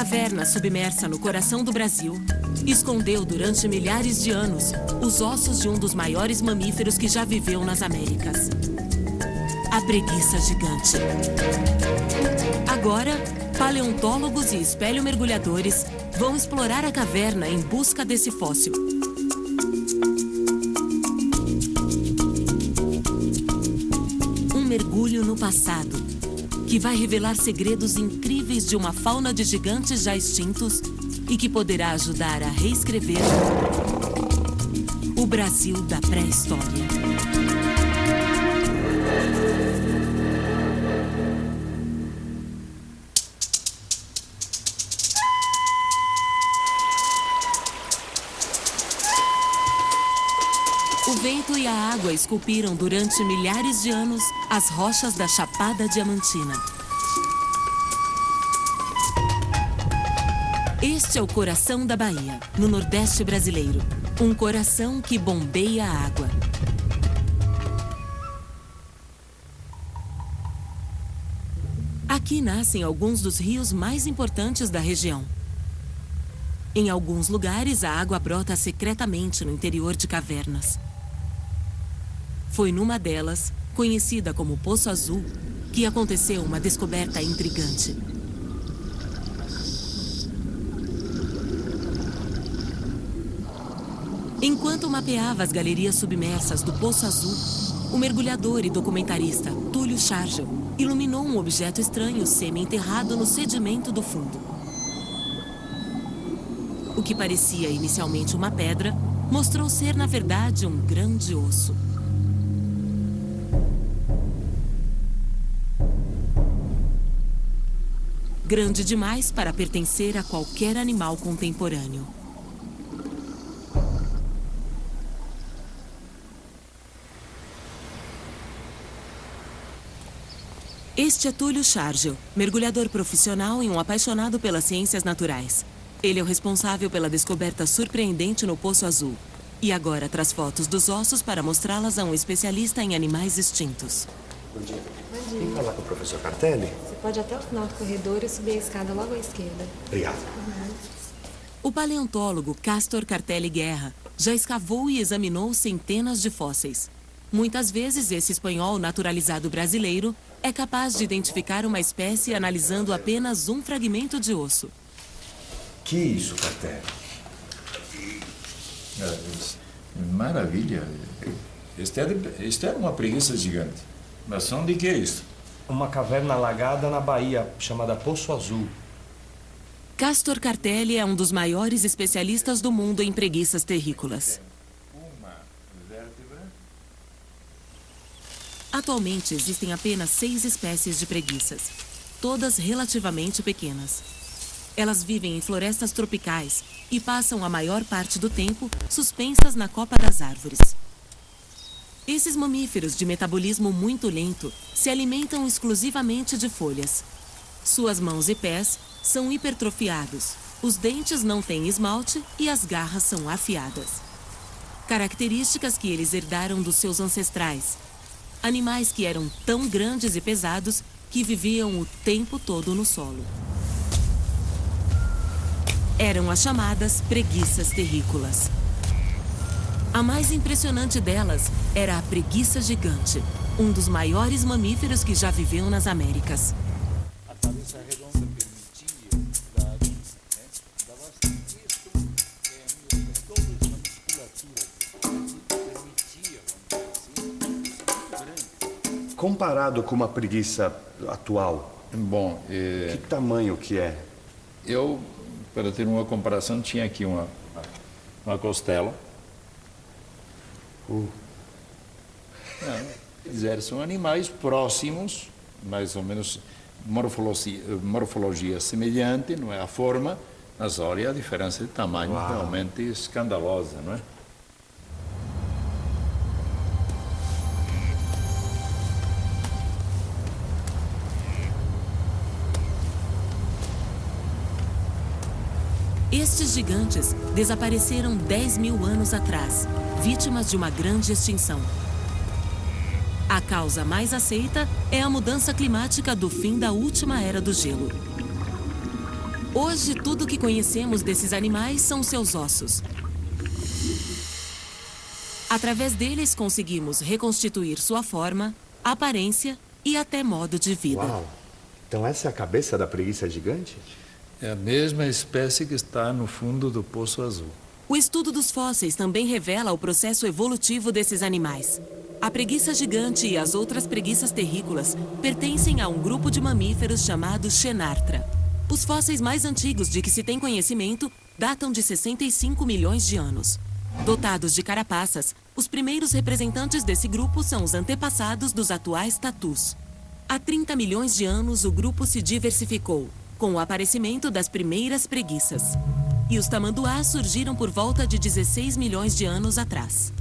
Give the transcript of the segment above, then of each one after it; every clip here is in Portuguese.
caverna submersa no coração do Brasil escondeu durante milhares de anos os ossos de um dos maiores mamíferos que já viveu nas Américas. A preguiça gigante. Agora, paleontólogos e espeleomergulhadores vão explorar a caverna em busca desse fóssil. Um mergulho no passado, que vai revelar segredos incríveis de uma fauna de gigantes já extintos e que poderá ajudar a reescrever o Brasil da pré-história. O vento e a água esculpiram durante milhares de anos as rochas da Chapada Diamantina. Este é o coração da Bahia, no Nordeste brasileiro. Um coração que bombeia a água. Aqui nascem alguns dos rios mais importantes da região. Em alguns lugares, a água brota secretamente no interior de cavernas. Foi numa delas, conhecida como Poço Azul, que aconteceu uma descoberta intrigante. Enquanto mapeava as galerias submersas do Poço Azul, o mergulhador e documentarista Túlio Schargel iluminou um objeto estranho semi-enterrado no sedimento do fundo. O que parecia inicialmente uma pedra, mostrou ser, na verdade, um grande osso. Grande demais para pertencer a qualquer animal contemporâneo. Este é Túlio Schargel, mergulhador profissional e um apaixonado pelas ciências naturais. Ele é o responsável pela descoberta surpreendente no Poço Azul. E agora traz fotos dos ossos para mostrá-las a um especialista em animais extintos. Bom dia. Bom dia. Vem falar com o professor Cartelli? Você pode até o final do corredor e subir a escada logo à esquerda. Obrigado. O paleontólogo Castor Cartelli Guerra já escavou e examinou centenas de fósseis. Muitas vezes, esse espanhol naturalizado brasileiro é capaz de identificar uma espécie analisando apenas um fragmento de osso. Que isso, Cartelli? Maravilha. Isto é uma preguiça gigante. Mas onde que é isso? Uma caverna alagada na Bahia, chamada Poço Azul. Castor Cartelli é um dos maiores especialistas do mundo em preguiças terrícolas. Uma vértebra. Atualmente, existem apenas 6 espécies de preguiças, todas relativamente pequenas. Elas vivem em florestas tropicais e passam a maior parte do tempo suspensas na copa das árvores. Esses mamíferos de metabolismo muito lento se alimentam exclusivamente de folhas. Suas mãos e pés são hipertrofiados, os dentes não têm esmalte e as garras são afiadas. Características que eles herdaram dos seus ancestrais. Animais que eram tão grandes e pesados que viviam o tempo todo no solo. Eram as chamadas preguiças terrícolas. A mais impressionante delas era a preguiça gigante, um dos maiores mamíferos que já viveu nas Américas. A cabeça redonda permitia dar bastante toda uma musculatura permitia, vamos dizer assim, Comparado com uma preguiça atual, Bom, que tamanho que é? eu, para ter uma comparação, tinha aqui uma costela. Quer dizer, são animais próximos, mais ou menos morfologia semelhante, não é? A forma, mas olha a diferença de tamanho. Uau. Realmente escandalosa, não é? Estes gigantes desapareceram 10.000 anos atrás, vítimas de uma grande extinção. A causa mais aceita é a mudança climática do fim da última era do gelo. Hoje, tudo que conhecemos desses animais são seus ossos. Através deles, conseguimos reconstituir sua forma, aparência e até modo de vida. Uau! Então essa é a cabeça da preguiça gigante? É a mesma espécie que está no fundo do Poço Azul. O estudo dos fósseis também revela o processo evolutivo desses animais. A preguiça gigante e as outras preguiças terrícolas pertencem a um grupo de mamíferos chamado Xenarthra. Os fósseis mais antigos de que se tem conhecimento datam de 65 milhões de anos. Dotados de carapaças, os primeiros representantes desse grupo são os antepassados dos atuais tatus. Há 30 milhões de anos, o grupo se diversificou, com o aparecimento das primeiras preguiças. E os tamanduás surgiram por volta de 16 milhões de anos atrás.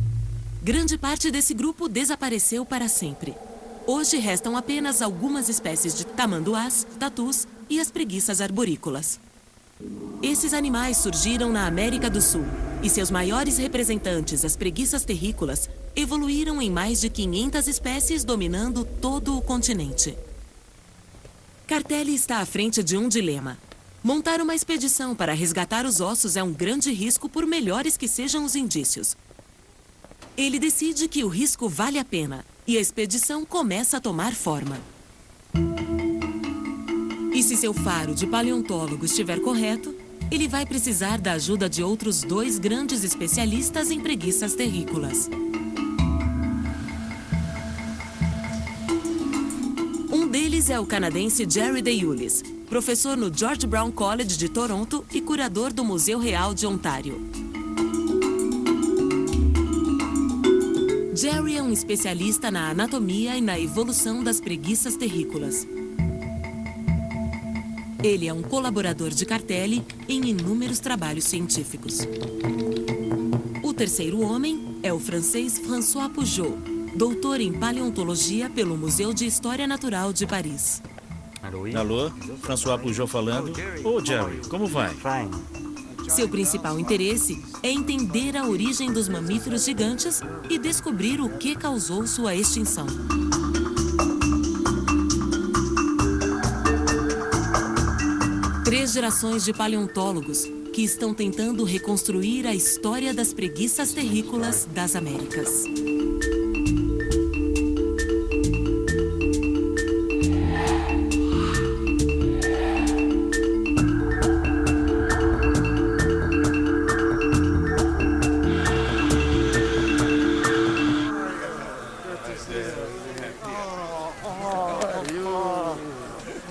Grande parte desse grupo desapareceu para sempre. Hoje restam apenas algumas espécies de tamanduás, tatus e as preguiças arborícolas. Esses animais surgiram na América do Sul e seus maiores representantes, as preguiças terrícolas, evoluíram em mais de 500 espécies dominando todo o continente. Cartelli está à frente de um dilema. Montar uma expedição para resgatar os ossos é um grande risco por melhores que sejam os indícios. Ele decide que o risco vale a pena e a expedição começa a tomar forma. E se seu faro de paleontólogo estiver correto, ele vai precisar da ajuda de outros 2 grandes especialistas em preguiças terrícolas. Um deles é o canadense Jerry DeYulis, professor no George Brown College de Toronto e curador do Museu Real de Ontário. Jerry é um especialista na anatomia e na evolução das preguiças terrícolas. Ele é um colaborador de Cartelli em inúmeros trabalhos científicos. O terceiro homem é o francês François Pujol, doutor em paleontologia pelo Museu de História Natural de Paris. Alô, François Pujol falando. Ô, Jerry, como vai? Seu principal interesse é entender a origem dos mamíferos gigantes e descobrir o que causou sua extinção. Três gerações de paleontólogos que estão tentando reconstruir a história das preguiças terrícolas das Américas.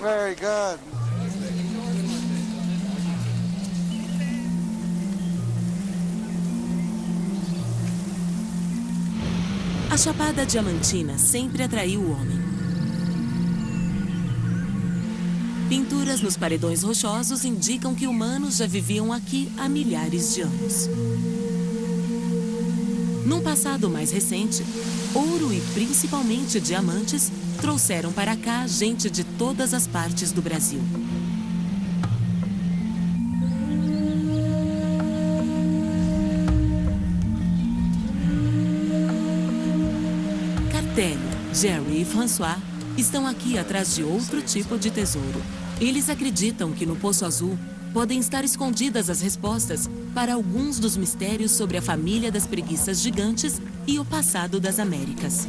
Very good. A Chapada Diamantina sempre atraiu o homem. Pinturas nos paredões rochosos indicam que humanos já viviam aqui há milhares de anos. Num passado mais recente, ouro e principalmente diamantes trouxeram para cá gente de todas as partes do Brasil. Cartelli, Jerry e François estão aqui atrás de outro tipo de tesouro. Eles acreditam que no Poço Azul podem estar escondidas as respostas para alguns dos mistérios sobre a família das preguiças gigantes e o passado das Américas.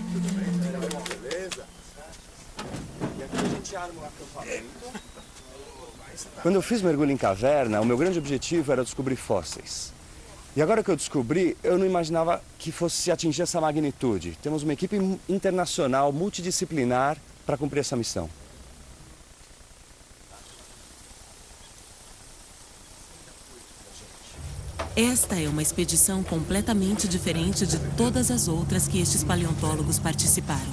Quando eu fiz mergulho em caverna, o meu grande objetivo era descobrir fósseis. E agora que eu descobri, eu não imaginava que fosse atingir essa magnitude. Temos uma equipe internacional, multidisciplinar, para cumprir essa missão. Esta é uma expedição completamente diferente de todas as outras que estes paleontólogos participaram.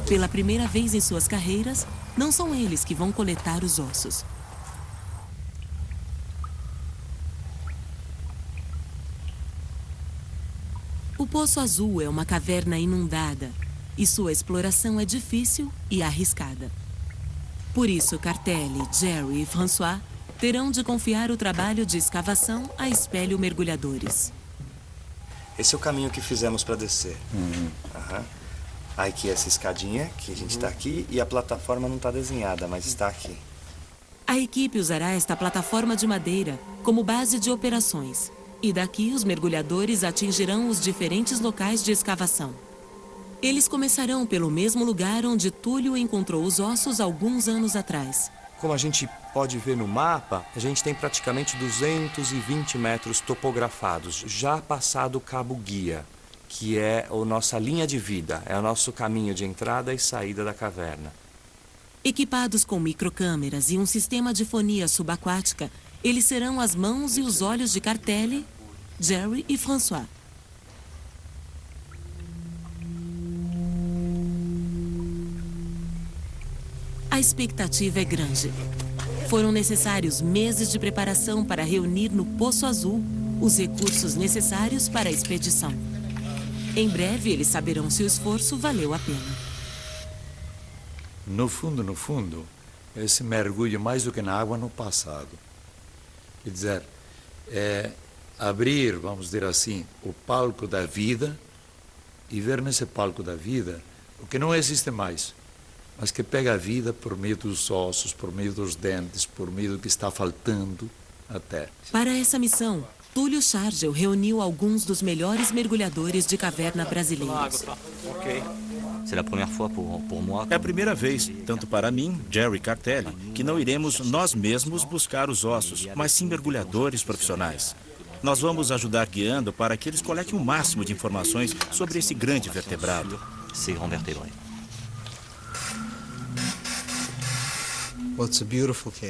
Pela primeira vez em suas carreiras, não são eles que vão coletar os ossos. O Poço Azul é uma caverna inundada e sua exploração é difícil e arriscada. Por isso, Cartelli, Jerry e François terão de confiar o trabalho de escavação a espelho mergulhadores. Esse é o caminho que fizemos para descer. Aham. Aqui essa escadinha, que a gente está aqui, e a plataforma não está desenhada, mas está aqui. A equipe usará esta plataforma de madeira como base de operações. E daqui os mergulhadores atingirão os diferentes locais de escavação. Eles começarão pelo mesmo lugar onde Túlio encontrou os ossos alguns anos atrás. Como a gente pode ver no mapa, a gente tem praticamente 220 metros topografados, já passado o Cabo Guia, que é a nossa linha de vida, é o nosso caminho de entrada e saída da caverna. Equipados com microcâmeras e um sistema de fonia subaquática, eles serão as mãos e os olhos de Cartelli, Jerry e François. A expectativa é grande. Foram necessários meses de preparação para reunir no Poço Azul os recursos necessários para a expedição. Em breve, eles saberão se o esforço valeu a pena. No fundo, esse mergulho mais do que na água no passado. Quer dizer, é abrir, vamos dizer assim, o palco da vida e ver nesse palco da vida o que não existe mais, mas que pega a vida por meio dos ossos, por meio dos dentes, por meio do que está faltando até. Para essa missão, Túlio Chargel reuniu alguns dos melhores mergulhadores de caverna brasileiros. É a primeira vez, tanto para mim, Jerry e Cartelli, que não iremos nós mesmos buscar os ossos, mas sim mergulhadores profissionais. Nós vamos ajudar guiando para que eles coletem o máximo de informações sobre esse grande vertebrado.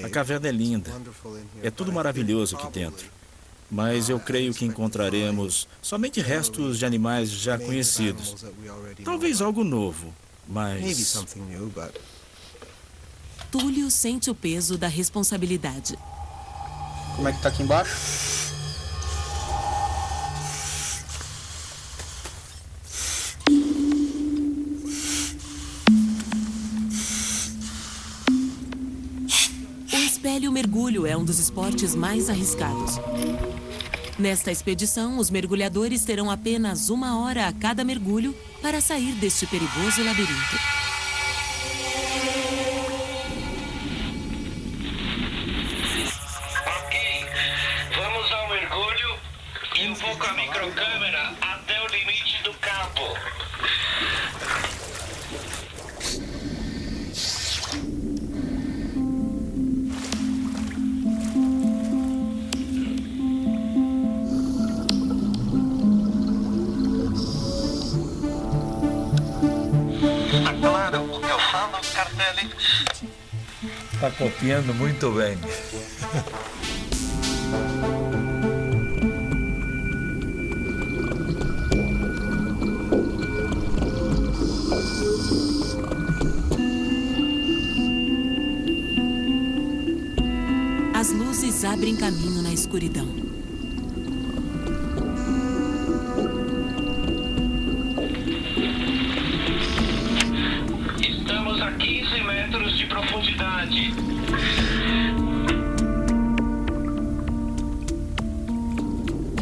A caverna é linda. É tudo maravilhoso aqui dentro. Mas eu creio que encontraremos somente restos de animais já conhecidos. Talvez algo novo, mas... Túlio sente o peso da responsabilidade. Como é que tá aqui embaixo? O espelho mergulho é um dos esportes mais arriscados. Nesta expedição, os mergulhadores terão apenas 1 hora a cada mergulho para sair deste perigoso labirinto. Ok, vamos ao mergulho e eu vou com a microcâmera até o limite do cabo. Está copiando muito bem. As luzes abrem caminho na escuridão. Estamos a 15 metros de profundidade.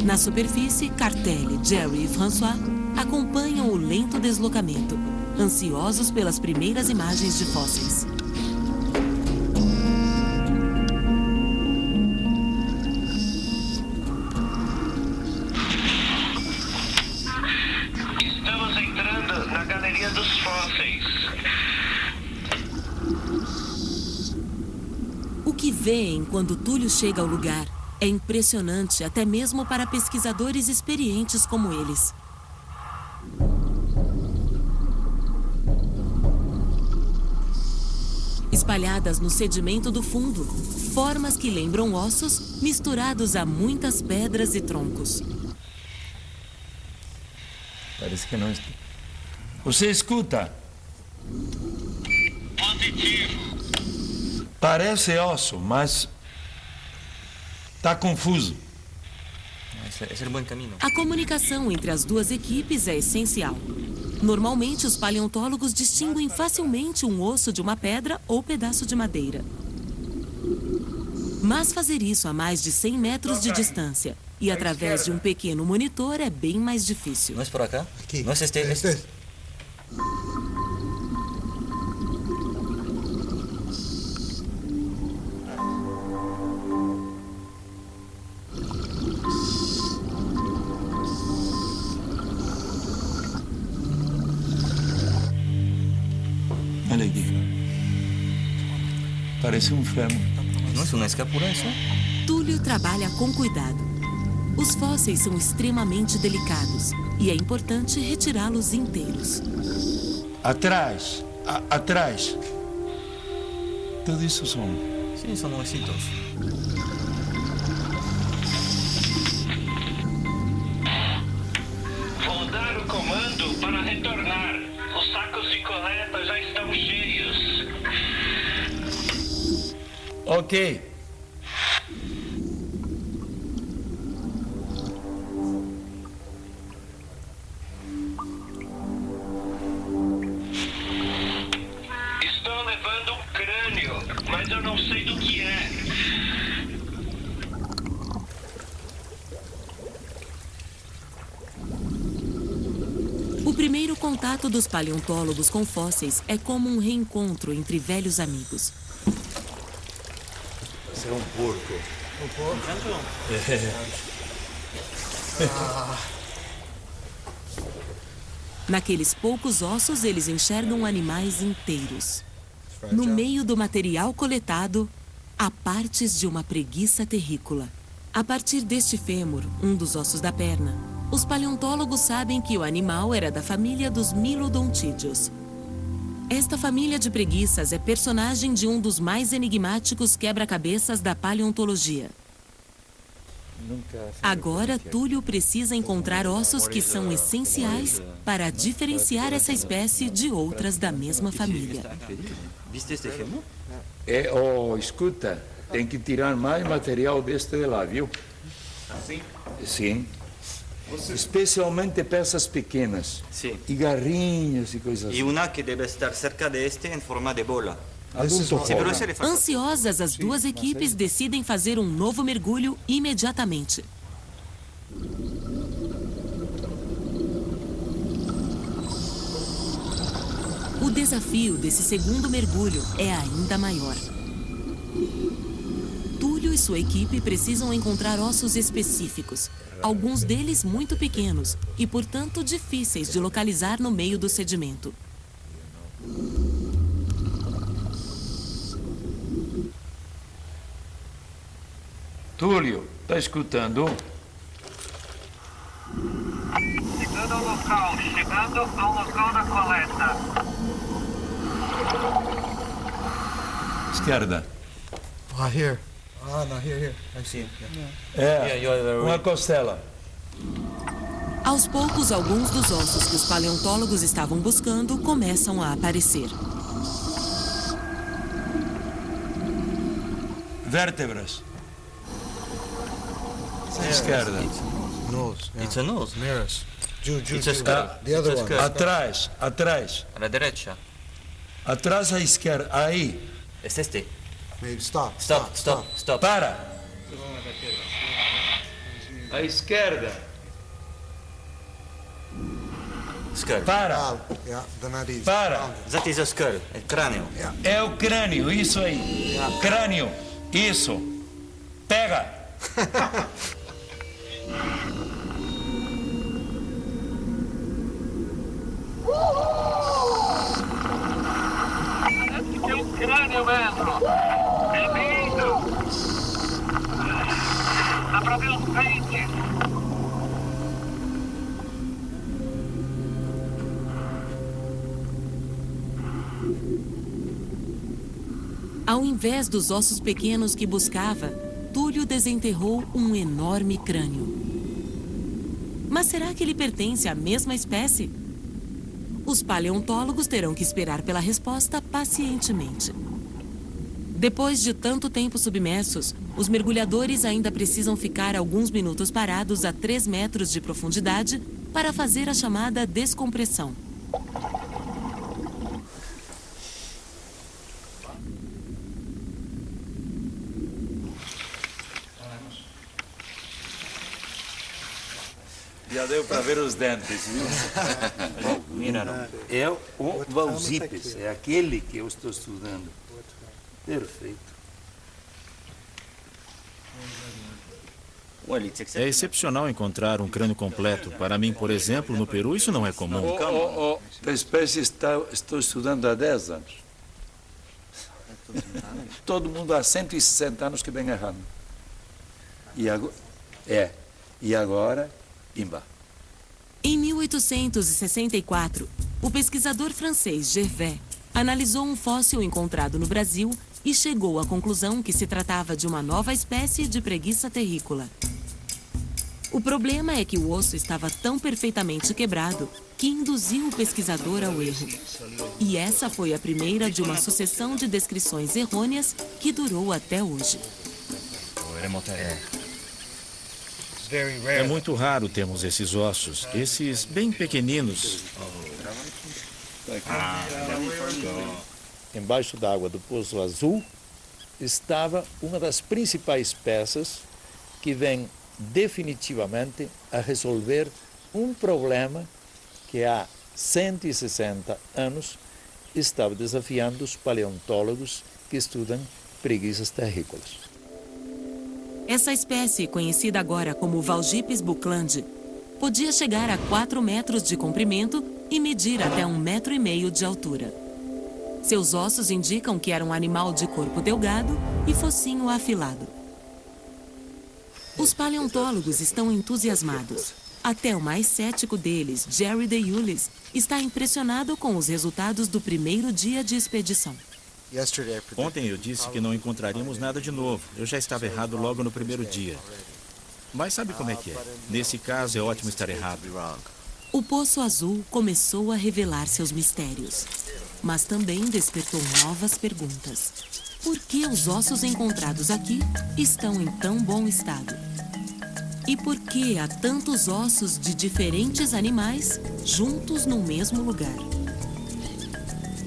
Na superfície, Cartelli, Jerry e François acompanham o lento deslocamento, ansiosos pelas primeiras imagens de fósseis. Estamos entrando na galeria dos fósseis. O que veem quando Túlio chega ao lugar é impressionante até mesmo para pesquisadores experientes como eles. Espalhadas no sedimento do fundo, formas que lembram ossos misturados a muitas pedras e troncos. Parece que não... Você escuta? Positivo. Parece osso, mas... está confuso. A comunicação entre as duas equipes é essencial. Normalmente, os paleontólogos distinguem facilmente um osso de uma pedra ou pedaço de madeira. Mas fazer isso a mais de 100 metros de distância e através de um pequeno monitor é bem mais difícil. ¿No es por acá? ¿No es este? parece um fêmur. Nossa, não escapura isso? Túlio trabalha com cuidado. Os fósseis são extremamente delicados e é importante retirá-los inteiros. Atrás, atrás. Tudo isso são... Sim, são ossitos. Vou dar o comando para retornar. Os sacos de coleta já estão cheios. Ok. Estou levando um crânio, mas eu não sei do que é. O primeiro contato dos paleontólogos com fósseis é como um reencontro entre velhos amigos. Esse é um porco. Um porco? Naqueles poucos ossos, eles enxergam animais inteiros. No meio do material coletado, há partes de uma preguiça terrícola. A partir deste fêmur, um dos ossos da perna, os paleontólogos sabem que o animal era da família dos Milodontídeos. Esta família de preguiças é personagem de um dos mais enigmáticos quebra-cabeças da paleontologia. Agora, Túlio precisa encontrar ossos que são essenciais para diferenciar essa espécie de outras da mesma família. Escuta, tem que tirar mais material deste de lá, viu? Assim? Sim. Especialmente peças pequenas. Sim. E garrinhas e coisas assim. E uma que deve estar cerca deste em forma de bola. Ansiosas, as duas equipes decidem fazer um novo mergulho imediatamente. O desafio desse segundo mergulho é ainda maior. Túlio e sua equipe precisam encontrar ossos específicos, alguns deles muito pequenos e, portanto, difíceis de localizar no meio do sedimento. Túlio, tá escutando? Chegando ao local da coleta. Esquerda. Here. No, here. I see. Uma costela. Aos poucos, alguns dos ossos que os paleontólogos estavam buscando começam a aparecer. Vértebras. Esquerda. Nose. Yeah. It's a nose. Mirrors. It's a skull. The other one. Atrás, atrás. A la derecha. Atrás à esquerda. Aí. Es este. Maybe stop. Stop. Para. À esquerda. Skull. Para. Yeah, the nariz. Para. That is a skull. É crânio. É o crânio, isso aí. Crânio. Isso. Pega. Tem um crânio mesmo. É lindo. Dá pra ver os dentes. Ao invés dos ossos pequenos que buscava, Túlio desenterrou um enorme crânio. Mas será que ele pertence à mesma espécie? Os paleontólogos terão que esperar pela resposta pacientemente. Depois de tanto tempo submersos, os mergulhadores ainda precisam ficar alguns minutos parados a 3 metros de profundidade para fazer a chamada descompressão. Já deu para ver os dentes, viu? Mira, não. É o Valzipes, é aquele que eu estou estudando. Perfeito. É excepcional encontrar um crânio completo. Para mim, por exemplo, no Peru, isso não é comum. A espécie estou estudando há 10 anos. Todo mundo há 160 anos que vem errando. E agora, imba. Em 1864, o pesquisador francês Gervais analisou um fóssil encontrado no Brasil e chegou à conclusão que se tratava de uma nova espécie de preguiça terrícola. O problema é que o osso estava tão perfeitamente quebrado que induziu o pesquisador ao erro. E essa foi a primeira de uma sucessão de descrições errôneas que durou até hoje. É muito raro termos esses ossos, esses bem pequeninos. Embaixo d'água do Poço Azul estava uma das principais peças que vem definitivamente a resolver um problema que há 160 anos estava desafiando os paleontólogos que estudam preguiças terrícolas. Essa espécie, conhecida agora como Valgipes bucklandi, podia chegar a 4 metros de comprimento e medir até 1,5 metro de altura. Seus ossos indicam que era um animal de corpo delgado e focinho afilado. Os paleontólogos estão entusiasmados. Até o mais cético deles, Jerry DeYulis, está impressionado com os resultados do primeiro dia de expedição. Ontem eu disse que não encontraríamos nada de novo. Eu já estava errado logo no primeiro dia. Mas sabe como é que é? Nesse caso é ótimo estar errado. O Poço Azul começou a revelar seus mistérios, mas também despertou novas perguntas. Por que os ossos encontrados aqui estão em tão bom estado? E por que há tantos ossos de diferentes animais juntos no mesmo lugar?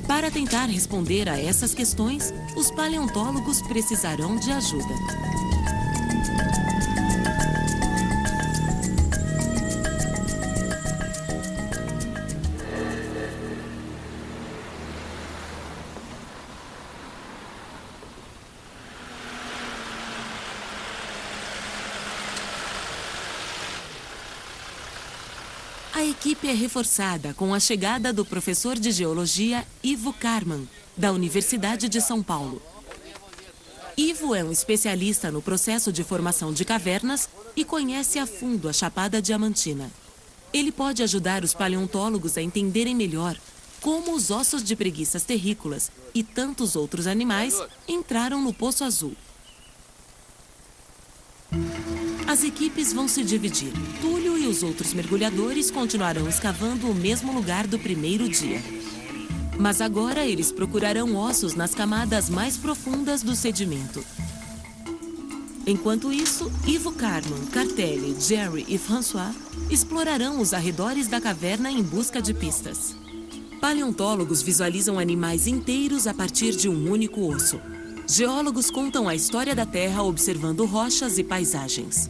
Para tentar responder a essas questões, os paleontólogos precisarão de ajuda. A equipe é reforçada com a chegada do professor de geologia Ivo Karman, da Universidade de São Paulo. Ivo é um especialista no processo de formação de cavernas e conhece a fundo a Chapada Diamantina. Ele pode ajudar os paleontólogos a entenderem melhor como os ossos de preguiças terrícolas e tantos outros animais entraram no Poço Azul. As equipes vão se dividir. Túlio e os outros mergulhadores continuarão escavando o mesmo lugar do primeiro dia. Mas agora eles procurarão ossos nas camadas mais profundas do sedimento. Enquanto isso, Ivo Karman, Cartelli, Jerry e François explorarão os arredores da caverna em busca de pistas. Paleontólogos visualizam animais inteiros a partir de um único osso. Geólogos contam a história da Terra observando rochas e paisagens.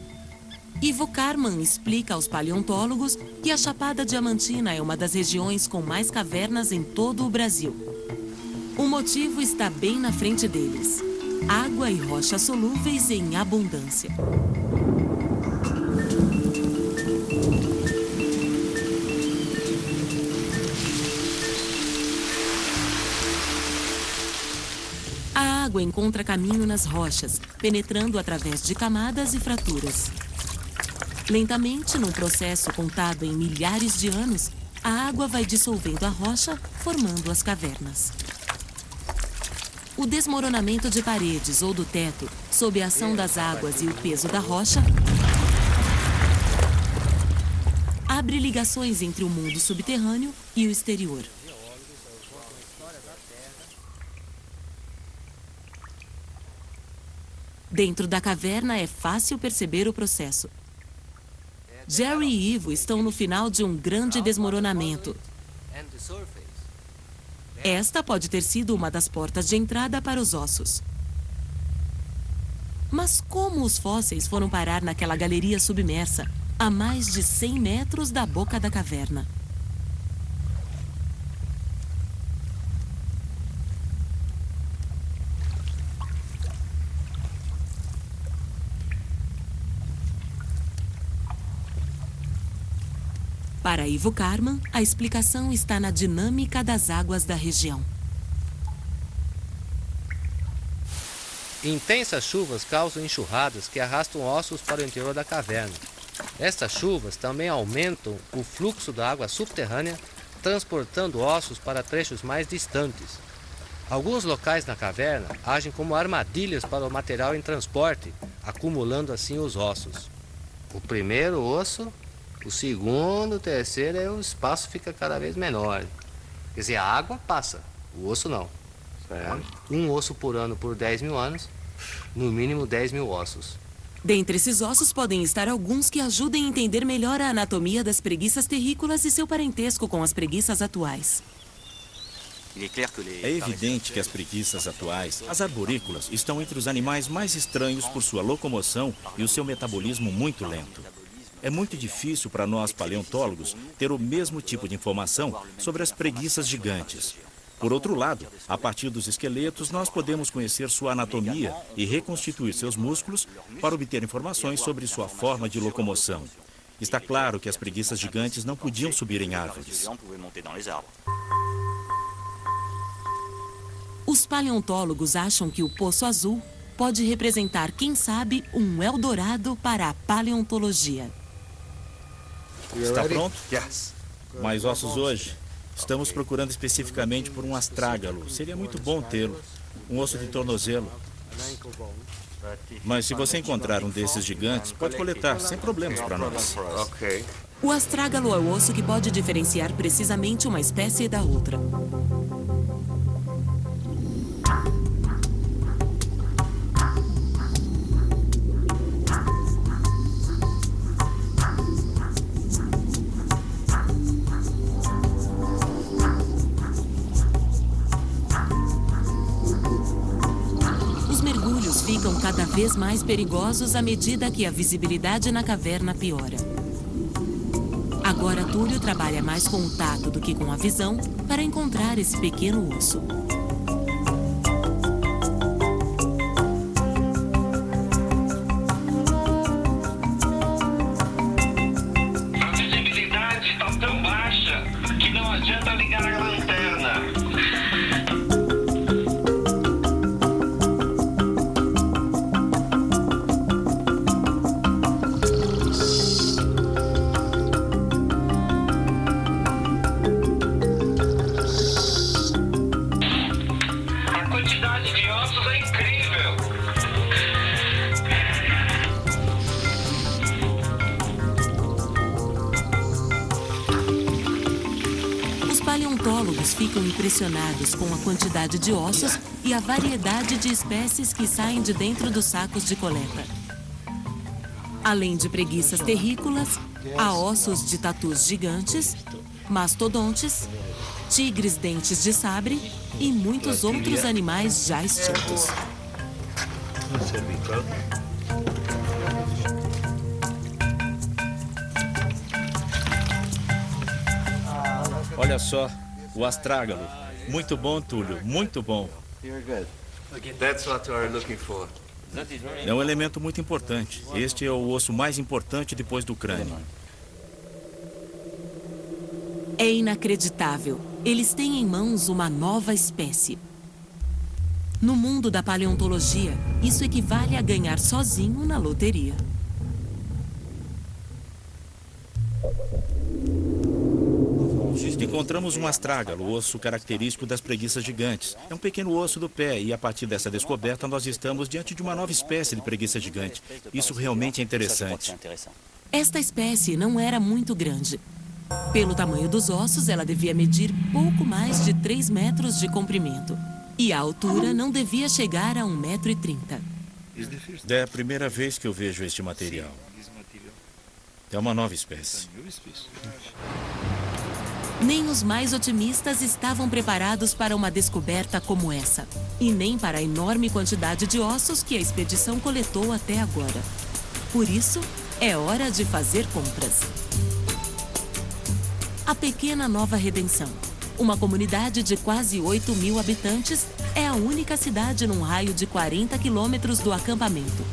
Ivo Karman explica aos paleontólogos que a Chapada Diamantina é uma das regiões com mais cavernas em todo o Brasil. O motivo está bem na frente deles: água e rochas solúveis em abundância. A água encontra caminho nas rochas, penetrando através de camadas e fraturas. Lentamente, num processo contado em milhares de anos, a água vai dissolvendo a rocha, formando as cavernas. O desmoronamento de paredes ou do teto, sob a ação das águas e o peso da rocha, abre ligações entre o mundo subterrâneo e o exterior. Dentro da caverna é fácil perceber o processo. Jerry e Ivo estão no final de um grande desmoronamento. Esta pode ter sido uma das portas de entrada para os ossos. Mas como os fósseis foram parar naquela galeria submersa, a mais de 100 metros da boca da caverna? Para Ivo Karman, a explicação está na dinâmica das águas da região. Intensas chuvas causam enxurradas que arrastam ossos para o interior da caverna. Estas chuvas também aumentam o fluxo da água subterrânea, transportando ossos para trechos mais distantes. Alguns locais na caverna agem como armadilhas para o material em transporte, acumulando assim os ossos. O primeiro osso, o segundo, o terceiro, aí o espaço fica cada vez menor. Quer dizer, a água passa, o osso não. Um osso por ano por 10 mil anos, no mínimo 10 mil ossos. Dentre esses ossos podem estar alguns que ajudem a entender melhor a anatomia das preguiças terrícolas e seu parentesco com as preguiças atuais. É evidente que as preguiças atuais, as arborícolas, estão entre os animais mais estranhos por sua locomoção e o seu metabolismo muito lento. É muito difícil para nós paleontólogos ter o mesmo tipo de informação sobre as preguiças gigantes. Por outro lado, a partir dos esqueletos, nós podemos conhecer sua anatomia e reconstituir seus músculos para obter informações sobre sua forma de locomoção. Está claro que as preguiças gigantes não podiam subir em árvores. Os paleontólogos acham que o Poço Azul pode representar, quem sabe, um Eldorado para a paleontologia. Está pronto? Mais ossos hoje? Estamos procurando especificamente por um astrágalo. Seria muito bom tê-lo. Um osso de tornozelo. Mas se você encontrar um desses gigantes, pode coletar, sem problemas para nós. O astrágalo é o osso que pode diferenciar precisamente uma espécie da outra. Ficam cada vez mais perigosos à medida que a visibilidade na caverna piora. Agora Túlio trabalha mais com o tato do que com a visão para encontrar esse pequeno osso. A visibilidade está tão baixa que não adianta ligar a lanterna. Paleontólogos ficam impressionados com a quantidade de ossos e a variedade de espécies que saem de dentro dos sacos de coleta. Além de preguiças terrícolas, há ossos de tatus gigantes, mastodontes, tigres dentes de sabre e muitos outros animais já extintos. Olha só, o astrágalo. Muito bom, Túlio, muito bom. É um elemento muito importante. Este é o osso mais importante depois do crânio. É inacreditável. Eles têm em mãos uma nova espécie. No mundo da paleontologia, isso equivale a ganhar sozinho na loteria. Encontramos um astrágalo, o osso característico das preguiças gigantes. É um pequeno osso do pé e, a partir dessa descoberta, nós estamos diante de uma nova espécie de preguiça gigante. Isso realmente é interessante. Esta espécie não era muito grande. Pelo tamanho dos ossos, ela devia medir pouco mais de 3 metros de comprimento. E a altura não devia chegar a 1,30 m. É a primeira vez que eu vejo este material. É uma nova espécie. Nem os mais otimistas estavam preparados para uma descoberta como essa. E nem para a enorme quantidade de ossos que a expedição coletou até agora. Por isso, é hora de fazer compras. A pequena Nova Redenção, uma comunidade de quase 8 mil habitantes, é a única cidade num raio de 40 quilômetros do acampamento.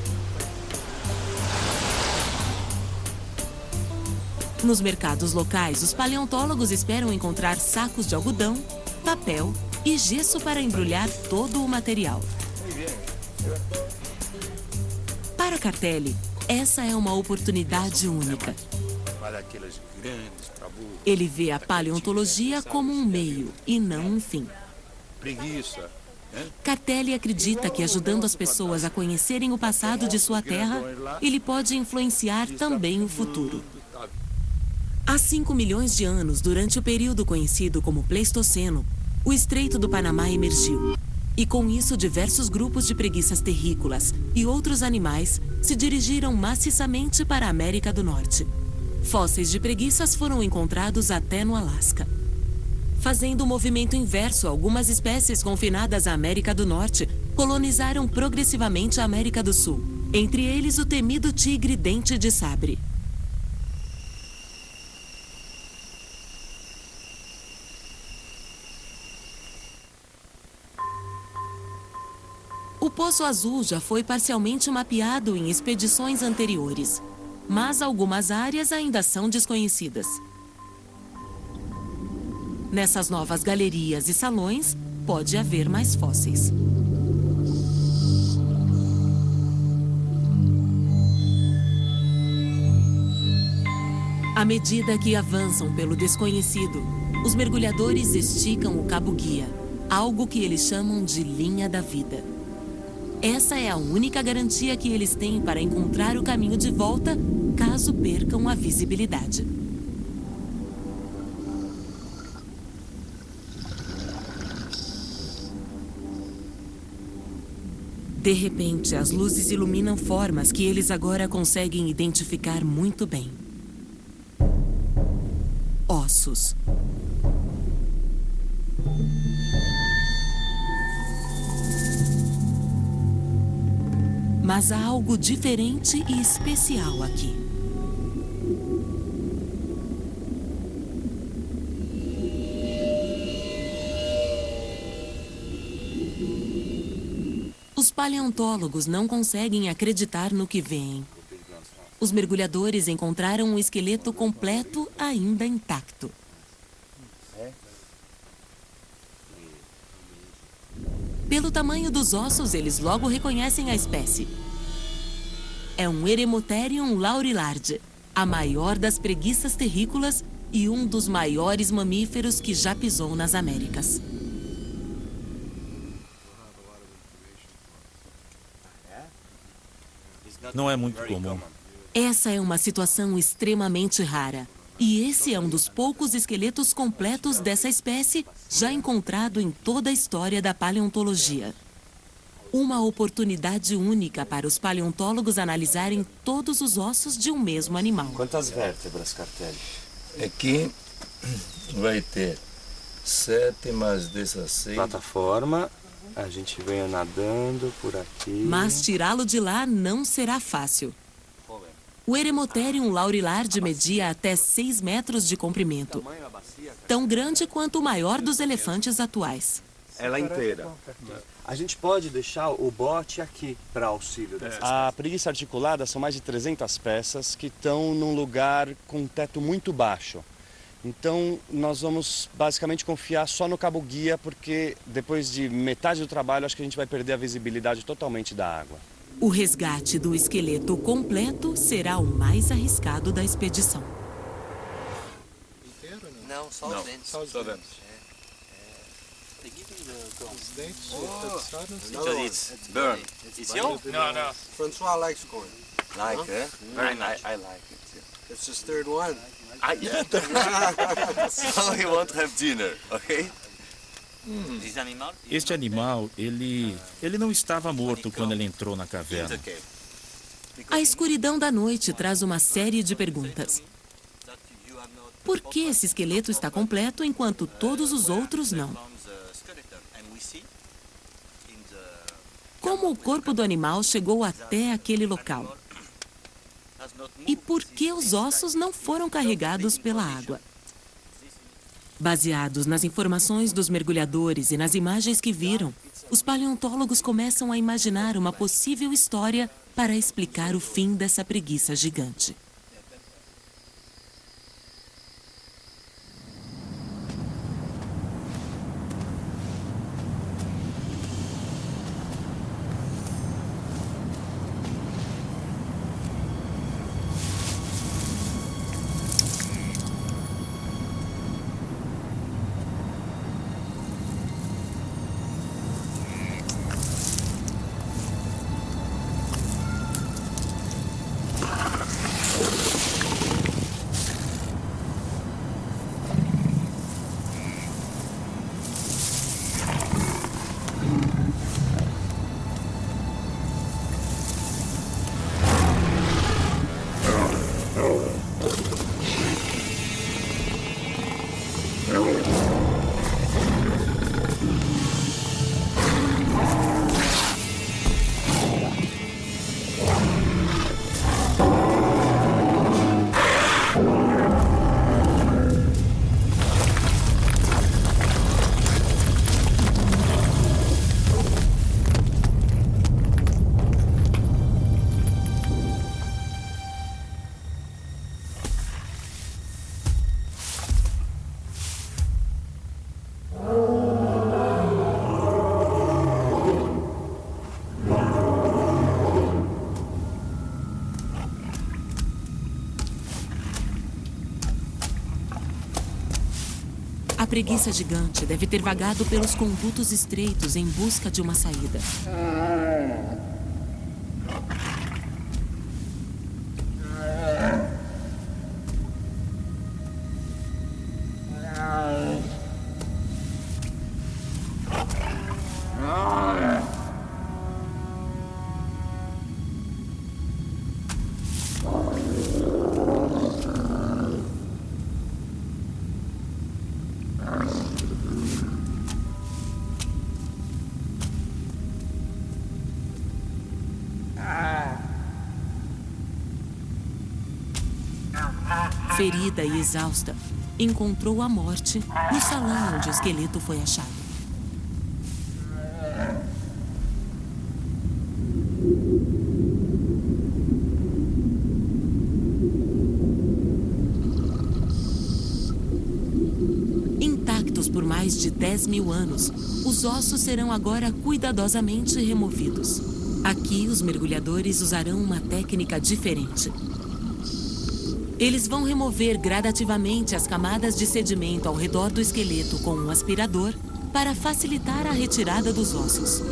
Nos mercados locais, os paleontólogos esperam encontrar sacos de algodão, papel e gesso para embrulhar todo o material. Para Cartelli, essa é uma oportunidade única. Ele vê a paleontologia como um meio e não um fim. Preguiça. Cartelli acredita que, ajudando as pessoas a conhecerem o passado de sua terra, ele pode influenciar também o futuro. Há 5 milhões de anos, durante o período conhecido como Pleistoceno, o Estreito do Panamá emergiu. E com isso, diversos grupos de preguiças terrícolas e outros animais se dirigiram maciçamente para a América do Norte. Fósseis de preguiças foram encontrados até no Alasca. Fazendo o movimento inverso, algumas espécies confinadas à América do Norte colonizaram progressivamente a América do Sul, entre eles o temido tigre dente de sabre. O Poço Azul já foi parcialmente mapeado em expedições anteriores, mas algumas áreas ainda são desconhecidas. Nessas novas galerias e salões, pode haver mais fósseis. À medida que avançam pelo desconhecido, os mergulhadores esticam o cabo-guia, algo que eles chamam de linha da vida. Essa é a única garantia que eles têm para encontrar o caminho de volta, caso percam a visibilidade. De repente, as luzes iluminam formas que eles agora conseguem identificar muito bem. Ossos. Mas há algo diferente e especial aqui. Os paleontólogos não conseguem acreditar no que veem. Os mergulhadores encontraram um esqueleto completo ainda intacto. Pelo tamanho dos ossos, eles logo reconhecem a espécie. É um Eremotherium laurillarde, a maior das preguiças terrícolas e um dos maiores mamíferos que já pisou nas Américas. Não é muito comum. Essa é uma situação extremamente rara. E esse é um dos poucos esqueletos completos dessa espécie já encontrado em toda a história da paleontologia. Uma oportunidade única para os paleontólogos analisarem todos os ossos de um mesmo animal. Quantas vértebras, Cartelli? Aqui vai ter 7 mais 16. Plataforma, a gente vem nadando por aqui. Mas tirá-lo de lá não será fácil. O Eremotherium laurillarde media até 6 metros de comprimento, tão grande quanto o maior dos elefantes atuais. Ela inteira. A gente pode deixar o bote aqui para auxílio dessas peças. A preguiça articulada são mais de 300 peças que estão num lugar com um teto muito baixo. Então, nós vamos basicamente confiar só no cabo-guia, porque depois de metade do trabalho, acho que a gente vai perder a visibilidade totalmente da água. O resgate do esqueleto completo será o mais arriscado da expedição. Não, só os dentes. Só dentes. Os dentes. Burn. It's you? No. François likes corn. Like, eh? Very nice. I like it. It's his third one. So he won't have dinner, okay? Este animal, ele não estava morto quando ele entrou na caverna. A escuridão da noite traz uma série de perguntas. Por que esse esqueleto está completo enquanto todos os outros não? Como o corpo do animal chegou até aquele local? E por que os ossos não foram carregados pela água? Baseados nas informações dos mergulhadores e nas imagens que viram, os paleontólogos começam a imaginar uma possível história para explicar o fim dessa preguiça gigante. A preguiça gigante deve ter vagado pelos condutos estreitos em busca de uma saída. Ferida e exausta, encontrou a morte no salão onde o esqueleto foi achado. Intactos por mais de 10.000 anos, os ossos serão agora cuidadosamente removidos. Aqui, os mergulhadores usarão uma técnica diferente. Eles vão remover gradativamente as camadas de sedimento ao redor do esqueleto com um aspirador para facilitar a retirada dos ossos.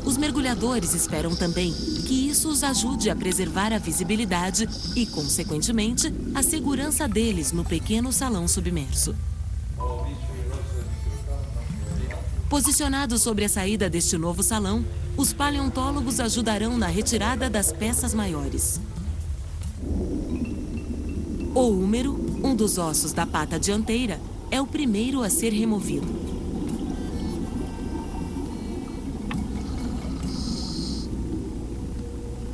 Os mergulhadores esperam também que isso os ajude a preservar a visibilidade e, consequentemente, a segurança deles no pequeno salão submerso. Posicionados sobre a saída deste novo salão, os paleontólogos ajudarão na retirada das peças maiores. O húmero, um dos ossos da pata dianteira, é o primeiro a ser removido.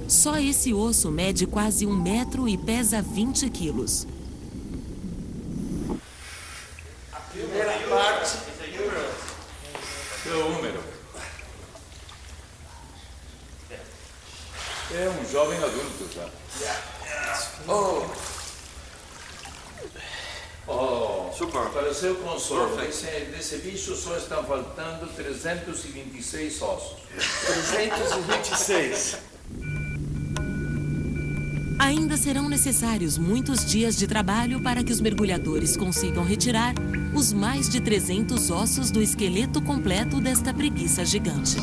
Só esse osso mede quase 1 metro e pesa 20 quilos. A primeira parte é o húmero. É um jovem adulto já. Para o seu consolo, desse bicho só estão faltando 326 ossos. 326. Ainda serão necessários muitos dias de trabalho para que os mergulhadores consigam retirar os mais de 300 ossos do esqueleto completo desta preguiça gigante.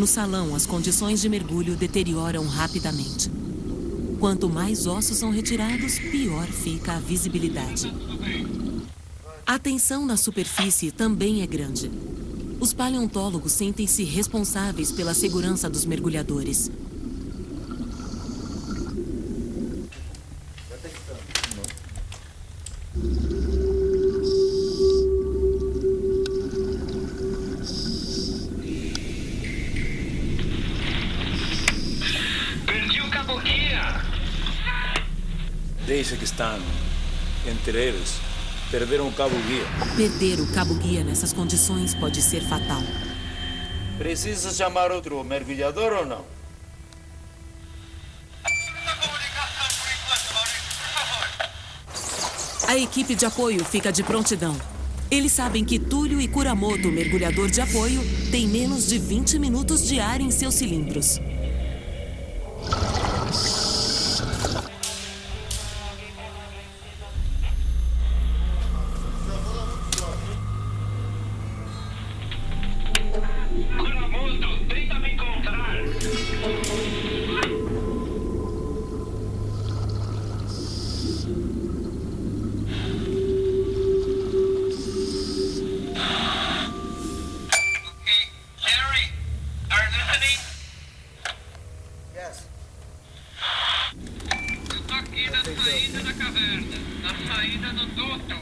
No salão, as condições de mergulho deterioram rapidamente. Quanto mais ossos são retirados, pior fica a visibilidade. A tensão na superfície também é grande. Os paleontólogos sentem-se responsáveis pela segurança dos mergulhadores. Deixa que estão entre eles. Perderam o cabo-guia. Perder o cabo-guia nessas condições pode ser fatal. Precisa chamar outro mergulhador ou não? A equipe de apoio fica de prontidão. Eles sabem que Túlio e Kuramoto, mergulhador de apoio, têm menos de 20 minutos de ar em seus cilindros. Jerry, are you listening? Yes. Eu tô aqui na saída da caverna, na saída do duto.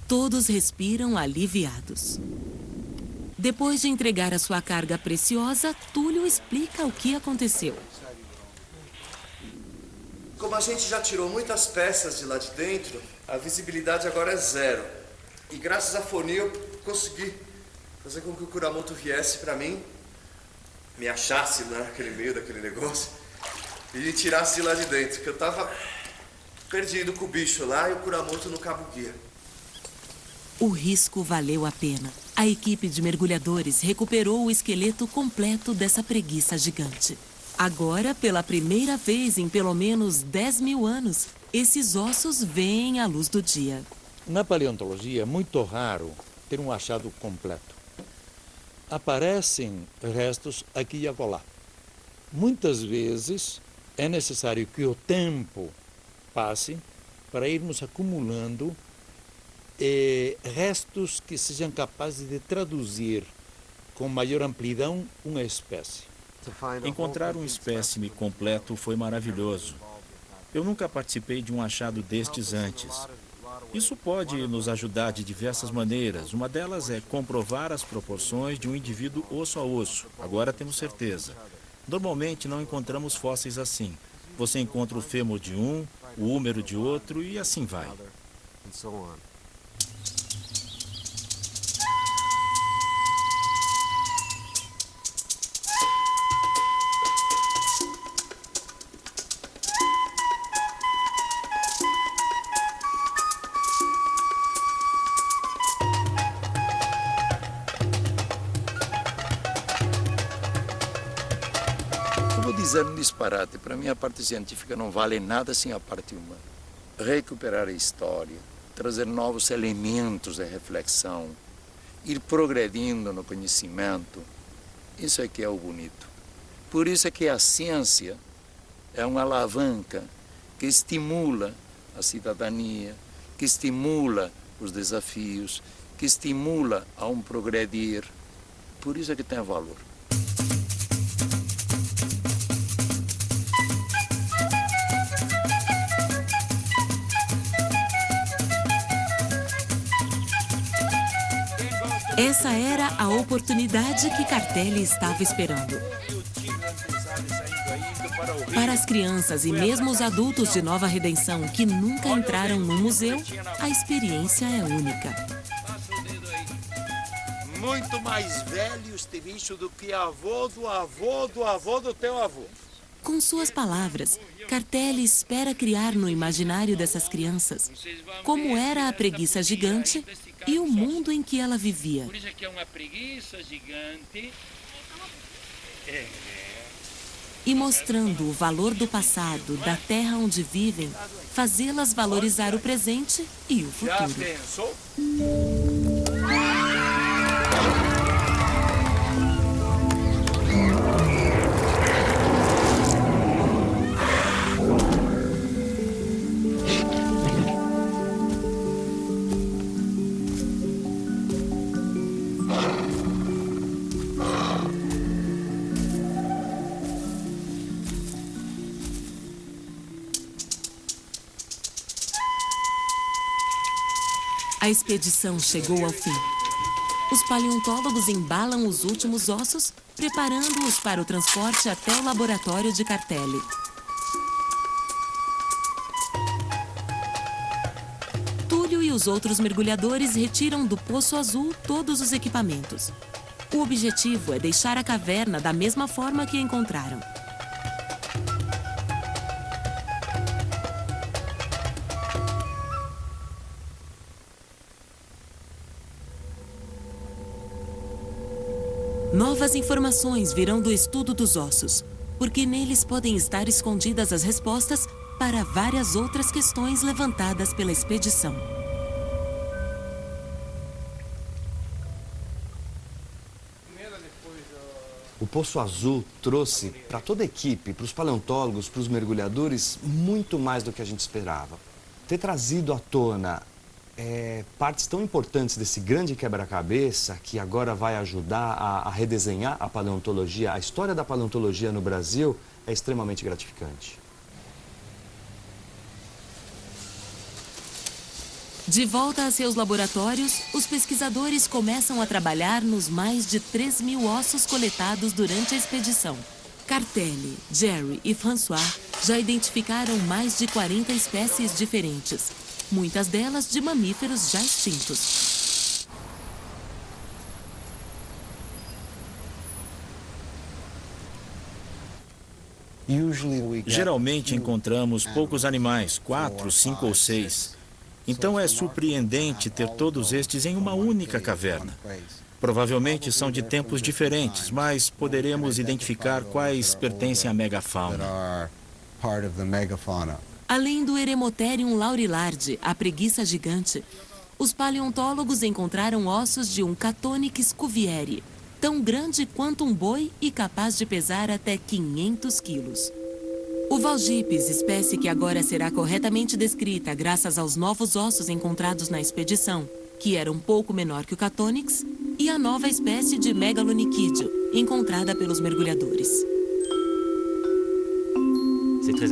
Todos respiram aliviados. Depois de entregar a sua carga preciosa, Túlio explica o que aconteceu. Como a gente já tirou muitas peças de lá de dentro, a visibilidade agora é zero. E graças à fonia eu consegui fazer com que o Kuramoto viesse pra mim, me achasse lá naquele meio daquele negócio e me tirasse de lá de dentro, que eu tava perdido com o bicho lá e o Kuramoto no cabo guia. O risco valeu a pena. A equipe de mergulhadores recuperou o esqueleto completo dessa preguiça gigante. Agora, pela primeira vez em pelo menos 10.000 anos, esses ossos veem a luz do dia. Na paleontologia é muito raro ter um achado completo. Aparecem restos aqui e acolá. Muitas vezes é necessário que o tempo passe para irmos acumulando restos que sejam capazes de traduzir com maior amplidão uma espécie. Encontrar um espécime completo foi maravilhoso. Eu nunca participei de um achado destes antes. Isso pode nos ajudar de diversas maneiras. Uma delas é comprovar as proporções de um indivíduo osso a osso. Agora temos certeza. Normalmente não encontramos fósseis assim. Você encontra o fêmur de um, o húmero de outro e assim vai. Dizer um disparate, para mim a parte científica não vale nada sem a parte humana. Recuperar a história, trazer novos elementos de reflexão, ir progredindo no conhecimento, isso é que é o bonito. Por isso é que a ciência é uma alavanca que estimula a cidadania, que estimula os desafios, que estimula a um progredir. Por isso é que tem valor. Essa era a oportunidade que Cartelli estava esperando. Para as crianças e mesmo os adultos de Nova Redenção que nunca entraram no museu, a experiência é única. Muito mais velho este bicho do que avô do avô do avô do teu avô. Com suas palavras, Cartelli espera criar no imaginário dessas crianças como era a preguiça gigante e o mundo em que ela vivia. Por isso é que é uma preguiça gigante. E mostrando o valor do passado, da terra onde vivem, fazê-las valorizar o presente e o futuro. Já pensou? A expedição chegou ao fim. Os paleontólogos embalam os últimos ossos, preparando-os para o transporte até o laboratório de Cartelli. Túlio e os outros mergulhadores retiram do Poço Azul todos os equipamentos. O objetivo é deixar a caverna da mesma forma que a encontraram. Novas informações virão do estudo dos ossos, porque neles podem estar escondidas as respostas para várias outras questões levantadas pela expedição. O Poço Azul trouxe para toda a equipe, para os paleontólogos, para os mergulhadores, muito mais do que a gente esperava. Ter trazido à tona partes tão importantes desse grande quebra-cabeça, que agora vai ajudar a redesenhar a paleontologia, a história da paleontologia no Brasil, é extremamente gratificante. De volta a seus laboratórios, os pesquisadores começam a trabalhar nos mais de 3.000 ossos coletados durante a expedição. Cartelli, Jerry e François já identificaram mais de 40 espécies diferentes, muitas delas de mamíferos já extintos. Geralmente encontramos poucos animais, 4, 5 ou 6. Então é surpreendente ter todos estes em uma única caverna. Provavelmente são de tempos diferentes, mas poderemos identificar quais pertencem à megafauna. Além do Eremotherium laurilardi, a preguiça gigante, os paleontólogos encontraram ossos de um Catonix cuvieri, tão grande quanto um boi e capaz de pesar até 500 quilos. O Valgipes, espécie que agora será corretamente descrita graças aos novos ossos encontrados na expedição, que era um pouco menor que o Catonix, e a nova espécie de Megalonychídeo, encontrada pelos mergulhadores.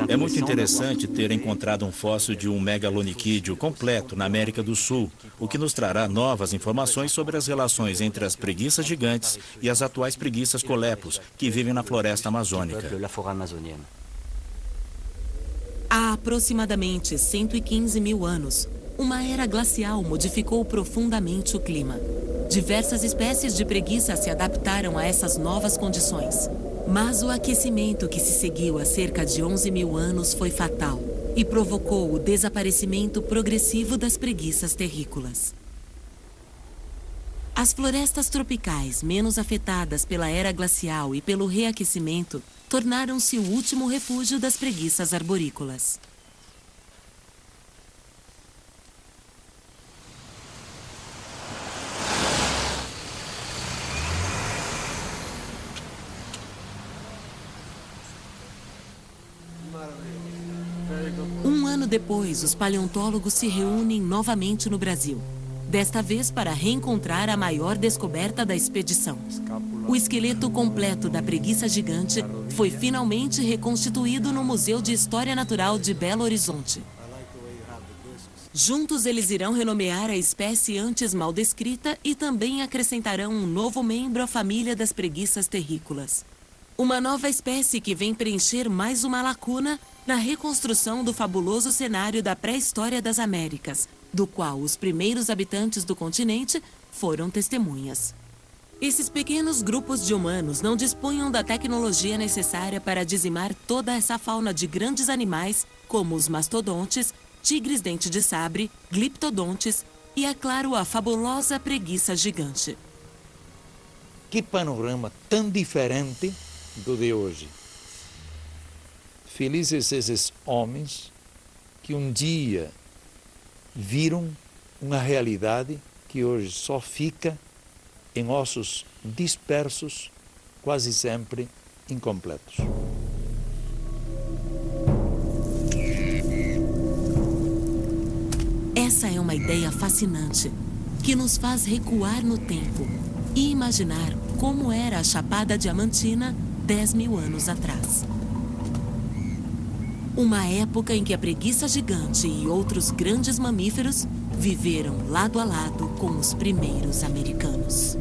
É muito interessante ter encontrado um fóssil de um megalonychídeo completo na América do Sul, o que nos trará novas informações sobre as relações entre as preguiças gigantes e as atuais preguiças colepos, que vivem na floresta amazônica. Há aproximadamente 115.000 anos, uma era glacial modificou profundamente o clima. Diversas espécies de preguiça se adaptaram a essas novas condições. Mas o aquecimento que se seguiu há cerca de 11.000 anos foi fatal e provocou o desaparecimento progressivo das preguiças terrícolas. As florestas tropicais, menos afetadas pela era glacial e pelo reaquecimento, tornaram-se o último refúgio das preguiças arborícolas. Um ano depois, os paleontólogos se reúnem novamente no Brasil. Desta vez para reencontrar a maior descoberta da expedição. O esqueleto completo da preguiça gigante foi finalmente reconstituído no Museu de História Natural de Belo Horizonte. Juntos eles irão renomear a espécie antes mal descrita e também acrescentarão um novo membro à família das preguiças terrícolas. Uma nova espécie que vem preencher mais uma lacuna na reconstrução do fabuloso cenário da pré-história das Américas, do qual os primeiros habitantes do continente foram testemunhas. Esses pequenos grupos de humanos não dispunham da tecnologia necessária para dizimar toda essa fauna de grandes animais, como os mastodontes, tigres dente de sabre, gliptodontes e, é claro, a fabulosa preguiça gigante. Que panorama tão diferente do de hoje. Felizes esses homens que um dia viram uma realidade que hoje só fica em ossos dispersos, quase sempre incompletos. Essa é uma ideia fascinante, que nos faz recuar no tempo e imaginar como era a Chapada Diamantina 10.000 anos atrás. Uma época em que a preguiça gigante e outros grandes mamíferos viveram lado a lado com os primeiros americanos.